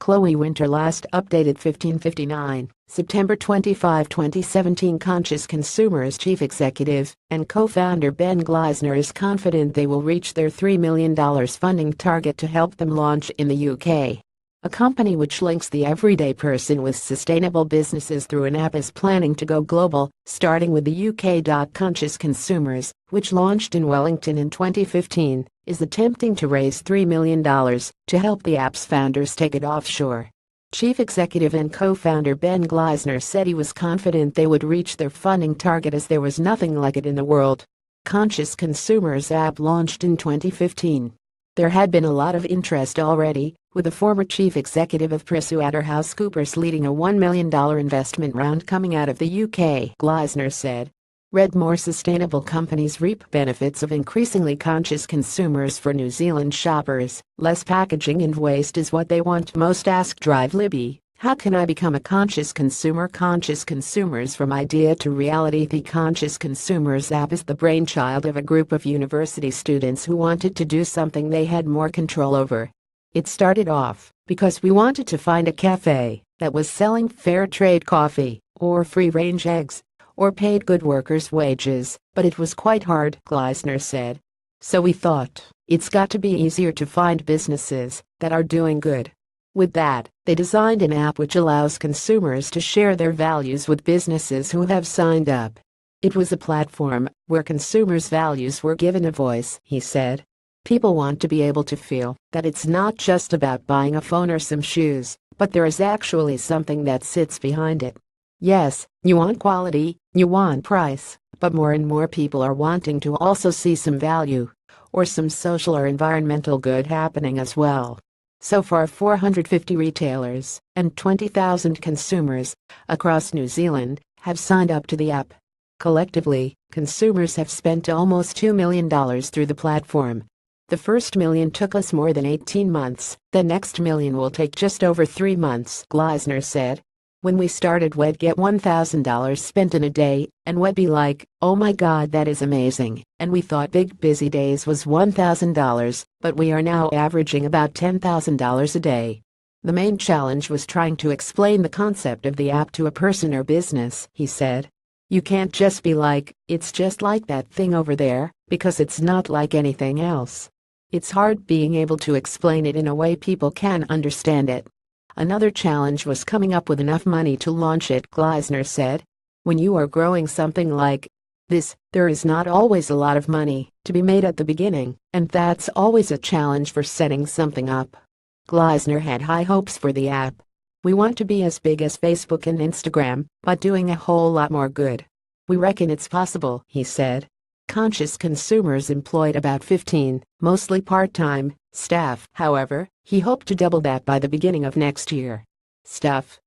Chloe Winter last updated 15:59, September 25, 2017. Conscious Consumers chief executive and co-founder Ben Gleisner is confident they will reach their $3 million funding target to help them launch in the UK. A company which links the everyday person with sustainable businesses through an app is planning to go global, starting with the UK. Conscious Consumers, which launched in Wellington in 2015, is attempting to raise $3 million to help the app's founders take it offshore. Chief executive and co-founder Ben Gleisner said he was confident they would reach their funding target as there was nothing like it in the world. Conscious Consumers app launched in 2015. There had been a lot of interest already, with the former chief executive of PricewaterhouseCoopers leading a $1 million investment round coming out of the UK, Gleisner said. Read more sustainable companies reap benefits of increasingly conscious consumers for New Zealand shoppers. Less packaging and waste is what they want most. Ask Drive Libby, how can I become a conscious consumer? Conscious Consumers from idea to reality. The Conscious Consumers app is the brainchild of a group of university students who wanted to do something they had more control over. It started off because we wanted to find a cafe that was selling fair trade coffee, or free-range eggs, or paid good workers' wages, but it was quite hard, Gleisner said. So we thought, it's got to be easier to find businesses that are doing good. With that, they designed an app which allows consumers to share their values with businesses who have signed up. It was a platform where consumers' values were given a voice, he said. People want to be able to feel that it's not just about buying a phone or some shoes, but there is actually something that sits behind it. Yes, you want quality, you want price, but more and more people are wanting to also see some value, or some social or environmental good happening as well. So far, 450 retailers and 20,000 consumers across New Zealand have signed up to the app. Collectively, consumers have spent almost $2 million through the platform. The first $1 million took us more than 18 months, the next $1 million will take just over 3 months, Gleisner said. When we started, we'd get $1,000 spent in a day, and we'd be like, oh my god, that is amazing, and we thought big busy days was $1,000, but we are now averaging about $10,000 a day. The main challenge was trying to explain the concept of the app to a person or business, he said. You can't just be like, it's just like that thing over there, because it's not like anything else. It's hard being able to explain it in a way people can understand it. Another challenge was coming up with enough money to launch it, Gleisner said. When you are growing something like this, there is not always a lot of money to be made at the beginning, and that's always a challenge for setting something up. Gleisner had high hopes for the app. We want to be as big as Facebook and Instagram, but doing a whole lot more good. We reckon it's possible, he said. Conscious Consumers employed about 15, mostly part-time, staff. However, he hoped to double that by the beginning of next year. Staff